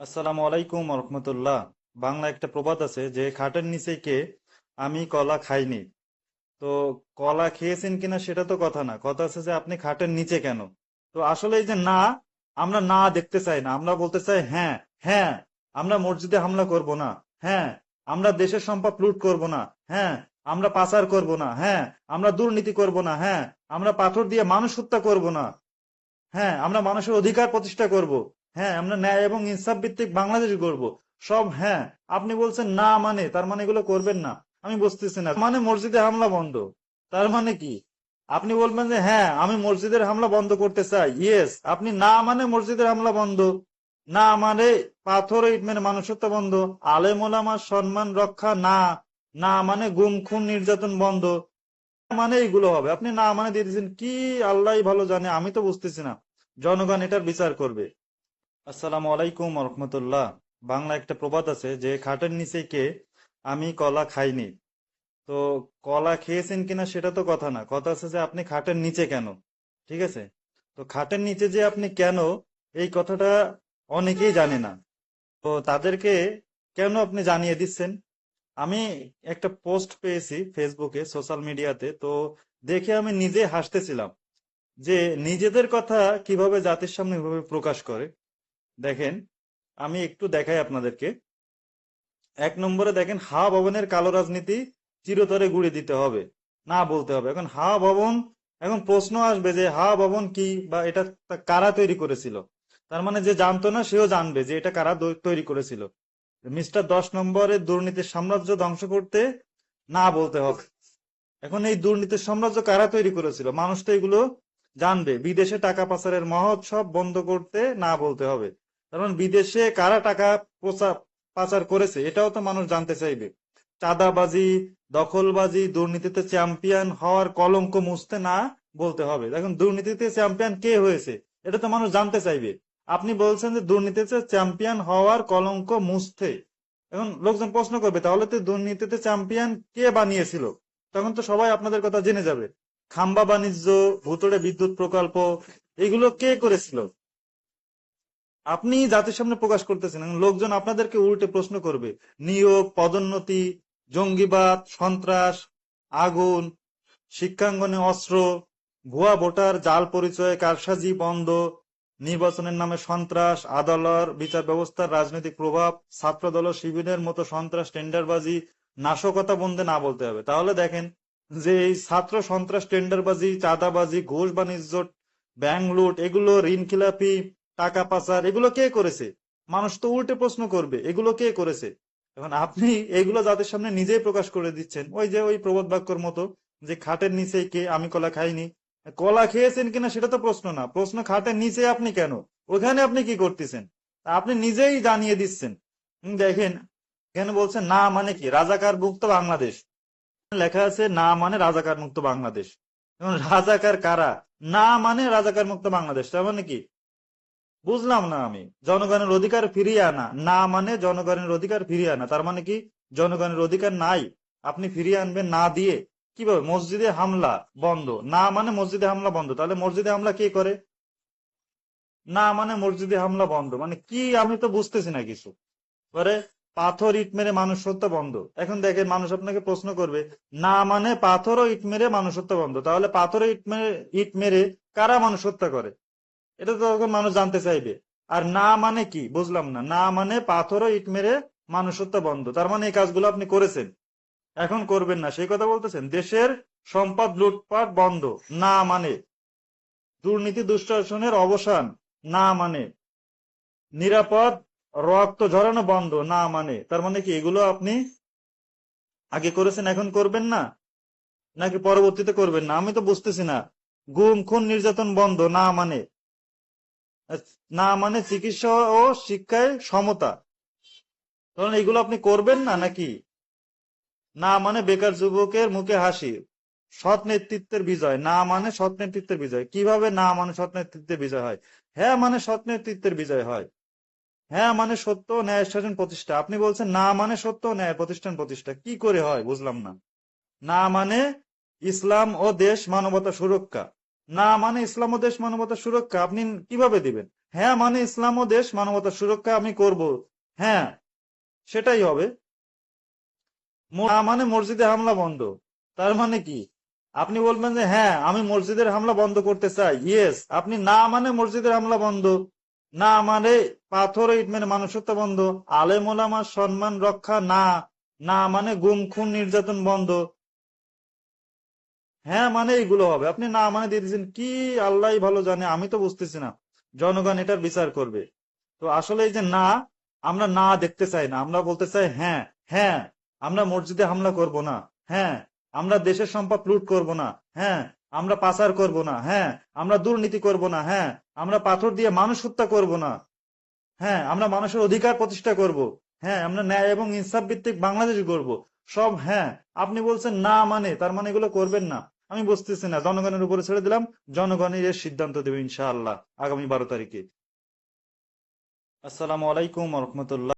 আসসালামু আলাইকুম রহমতুল্লাহ। বাংলা একটা প্রবাদ আছে যে খাটের নিচে কে, আমি কলা খাইনি। তো কলা খেয়েছেন কিনা সেটা তো কথা না, কথা আছে যে আপনি খাটের নিচে কেন। তো আসলে এই যে না, আমরা না দেখতে চাই না, আমরা বলতে চাই হ্যাঁ। হ্যাঁ, আমরা মসজিদে হামলা করব না। হ্যাঁ, আমরা দেশের সম্পদ লুট করব না। হ্যাঁ, আমরা পাচার করব না। হ্যাঁ, আমরা দুর্নীতি করব না। হ্যাঁ, আমরা পাথর দিয়ে মানুষ হত্যা করব না। হ্যাঁ, আমরা মানুষের অধিকার প্রতিষ্ঠা করব। হ্যাঁ, আমরা ন্যায় এবং ইনসাফ ভিত্তিক বাংলাদেশ গড়ব। সব হ্যাঁ। আপনি বলছেন না, মানে তার মানে এগুলো করবেন না। আমি বুঝতেছি না, মানে মসজিদে হামলা বন্ধ, তার মানে কি? আপনি বলবেন যে হ্যাঁ আমি মসজিদের হামলা বন্ধ করতে চাই, ইয়েস। আপনি না মানে মসজিদের হামলা বন্ধ, না মানে পাথর ইট মেরে মানুষ হত্যা বন্ধ, আলেম ওলামার সম্মান রক্ষা না, না মানে গুম খুন নির্যাতন বন্ধ, মানে এইগুলো হবে। আপনি না মানে দিয়ে দিচ্ছেন কি, আল্লাহ ভালো জানে, আমি তো বুঝতেছি না। জনগণ এটার বিচার করবে। আসসালামু আলাইকুম রহমতুল্লাহ। বাংলা একটা প্রবাদ আছে যে খাটের নিচে কে, আমি কলা খাইনি। তো কলা খেয়েছেন কিনা সেটা তো কথা না, কথা আছে যে আপনি খাটের নিচে কেন। ঠিক আছে? তো খাটের নিচে যে আপনি কেন, এই কথাটা অনেকেই জানে না। তো তাদেরকে কেন আপনি জানিয়ে দিচ্ছেন। আমি একটা পোস্ট পেয়েছি ফেসবুকে, সোশ্যাল মিডিয়াতে, তো দেখে আমি নিজে হাসতেছিলাম যে নিজেদের কথা কিভাবে জাতির সামনে এভাবে প্রকাশ করে। দেখেন, আমি একটু দেখাই আপনাদেরকে। এক নম্বরে দেখেন, হা ভবনের কালো রাজনীতি চিরতরে গুড়িয়ে দিতে হবে, না বলতে হবে। এখন হা ভবন, এখন প্রশ্ন আসবে যে হা ভবন কি, বা এটা কারা তৈরি করেছিল। তার মানে যে জানতো না সেও জানবে যে এটা কারা তৈরি করেছিল। মিস্টার 10 নম্বরের দুর্নীতির সাম্রাজ্য ধ্বংস করতে না বলতে হবে। এখন এই দুর্নীতির সাম্রাজ্য কারা তৈরি করেছিল, মানুষ তো এগুলো জানবে। বিদেশে টাকা পাচারের মহোৎসব বন্ধ করতে না বলতে হবে, কারণ বিদেশে কারা টাকা পাচার করেছে এটাও তো মানুষ জানতে চাইবে। চাঁদাবাজি, দখলবাজি, দুর্নীতিতে চ্যাম্পিয়ন হওয়ার কলঙ্ক মুছতে না বলতে হবে। দেখুন, দুর্নীতিতে চ্যাম্পিয়ন কে হয়েছে এটা তো মানুষ জানতে চাইবে। আপনি বলছেন যে দুর্নীতিতে চ্যাম্পিয়ন হওয়ার কলঙ্ক মুছতে। এখন লোকজন প্রশ্ন করবে, তাহলে তো দুর্নীতিতে চ্যাম্পিয়ন কে বানিয়েছিল? তখন তো সবাই আপনাদের কথা জেনে যাবে। খাম্বা বাণিজ্য, ভুতুড়ে বিদ্যুৎ প্রকল্প, এগুলো কে করেছিল? আপনি জাতির সামনে প্রকাশ করতেছেন, এবং লোকজন আপনাদেরকে উল্টে প্রশ্ন করবে। নিয়োগ, পদোন্নতি, জঙ্গিবাদ, সন্ত্রাস, আগুন, শিক্ষাঙ্গনে অস্ত্র, ভুয়া ভোটার, জাল পরিচয়, কারসাজি বন্ধ, নির্বাচনের নামে সন্ত্রাস, আদালত বিচার ব্যবস্থার রাজনৈতিক প্রভাব, ছাত্রদল ও শিবিরের মতো সন্ত্রাস, টেন্ডারবাজি, নাশকতা বন্ধে না বলতে হবে। তাহলে দেখেন যে এই ছাত্র সন্ত্রাস, টেন্ডারবাজি, চাঁদাবাজি, ঘুষ বাণিজ্য, ব্যাংক লুট, এগুলো ঋণ খিলাপি, টাকা পাচার, এগুলো কে করেছে? মানুষ তো উল্টে প্রশ্ন করবে এগুলো কে করেছে। এখন আপনি এগুলো যাদের সামনে নিজেই প্রকাশ করে দিচ্ছেন, ওই যে ওই প্রবাদ বাক্যর মতো যে খাটের নিচে কে, আমি কলা খাইনি। কলা খেয়েছেন কিনা সেটা তো প্রশ্ন না, প্রশ্ন খাটের নিচে আপনি কেন, ওখানে আপনি কি করতেছেন। আপনি নিজেই জানিয়ে দিচ্ছেন। দেখেন, এখানে বলছেন না মানে কি, রাজাকার মুক্ত বাংলাদেশ। লেখা আছে না মানে রাজাকার মুক্ত বাংলাদেশ। এখন রাজাকার কারা? না মানে রাজাকার মুক্ত বাংলাদেশ, তার মানে কি? বুঝলাম না আমি। জনগণের অধিকার ফিরিয়ে আনা, না মানে জনগণের অধিকার ফিরিয়ে আনা, তার মানে কি জনগণের অধিকার নাই, আপনি ফিরিয়ে আনবেন না দিয়ে? কিভাবে মসজিদে হামলা বন্ধ, না মানে মসজিদে হামলা বন্ধ, তাহলে মসজিদে হামলা কে করে? না মানে মসজিদে হামলা বন্ধ মানে কি, আমি তো বুঝতেছি না কিছু। পরে পাথর ইট মেরে মানুষ হত্যা বন্ধ। এখন দেখেন, মানুষ আপনাকে প্রশ্ন করবে না মানে পাথর ও ইট মেরে মানুষ হত্যা বন্ধ, তাহলে পাথর ও ইট মেরে কারা মানুষ হত্যা করে, এটা তো তখন মানুষ জানতে চাইবে। আর না মানে কি বুঝলাম না, না মানে পাথর ও ইট মেরে মানুষ হত্যা বন্ধ, তার মানে এই কাজগুলো আপনি করেছেন, এখন করবেন না সেই কথা বলতেছেন। দেশের সম্পদ লুটপাট বন্ধ, না মানে দুর্নীতি দুঃশাসনের অবসান, না মানে নিরাপদ রক্ত ঝরানো বন্ধ, না মানে, তার মানে কি এগুলো আপনি আগে করেছেন এখন করবেন না, নাকি পরবর্তীতে করবেন না, আমি তো বুঝতেছি না। গুম খুন নির্যাতন বন্ধ, না মানে, না মানে চিকিৎসা ও শিক্ষায় সমতা, তখন এগুলো আপনি করবেন না নাকি? না মানে বেকার যুবকের মুখে হাসি, সৎ নেতৃত্বের বিজয়, না মানে সৎ নেতৃত্বের বিজয়। কিভাবে না মানে সৎ নেতৃত্বের বিজয় হয়? হ্যাঁ মানে সৎ নেতৃত্বের বিজয় হয়। হ্যাঁ মানে সত্য ও ন্যায় শাসন প্রতিষ্ঠা, আপনি বলছেন না মানে সত্য ও ন্যায় প্রতিষ্ঠান প্রতিষ্ঠা, কি করে হয় বুঝলাম না। না মানে ইসলাম ও দেশ মানবতা সুরক্ষা, না মানে ইসলাম ও দেশ মানবতা সুরক্ষা আপনি কিভাবে দিবেন? হ্যাঁ মানে ইসলাম ও দেশ মানবতার সুরক্ষা আমি করব, হ্যাঁ সেটাই হবে। না মানে মসজিদে হামলা বন্ধ, তার মানে কি? আপনি বলবেন যে হ্যাঁ আমি মসজিদের হামলা বন্ধ করতে চাই, ইয়েস। আপনি না মানে মসজিদের হামলা বন্ধ, না মানে পাথর ইট মানে মানুষ হত্যা বন্ধ, আলেম ওলামার সম্মান রক্ষা না, না মানে গুম খুন নির্যাতন বন্ধ, হ্যাঁ মানে এইগুলো হবে। আপনি না মানে দিয়ে দিচ্ছেন কি, আল্লাহ ভালো জানে, আমি তো বুঝতেছি না, জনগণ এটার বিচার করবে। তো আসলে এই যে না, আমরা না দেখতে চাই না, আমরা বলতে চাই হ্যাঁ, হ্যাঁ আমরা মসজিদে হামলা করব না, হ্যাঁ আমরা দেশের সম্পদ লুট করব না, হ্যাঁ আমরা পাচার করব না, হ্যাঁ আমরা দুর্নীতি করব না, হ্যাঁ আমরা পাথর দিয়ে মানুষ হত্যা করব না, হ্যাঁ আমরা মানুষের অধিকার প্রতিষ্ঠা করব, হ্যাঁ আমরা ন্যায় এবং ইনসাফ ভিত্তিক বাংলাদেশ গড়ব, সব হ্যাঁ। আপনি বলছেন না মানে, তার মানে এগুলো করবেন না। আমি বুঝতেছি না, জনগণের উপরে ছেড়ে দিলাম, জনগণই এর সিদ্ধান্ত দেবে ইনশাআল্লাহ আগামী 12 তারিখে। আসসালামু আলাইকুম রহমতুল্লাহ।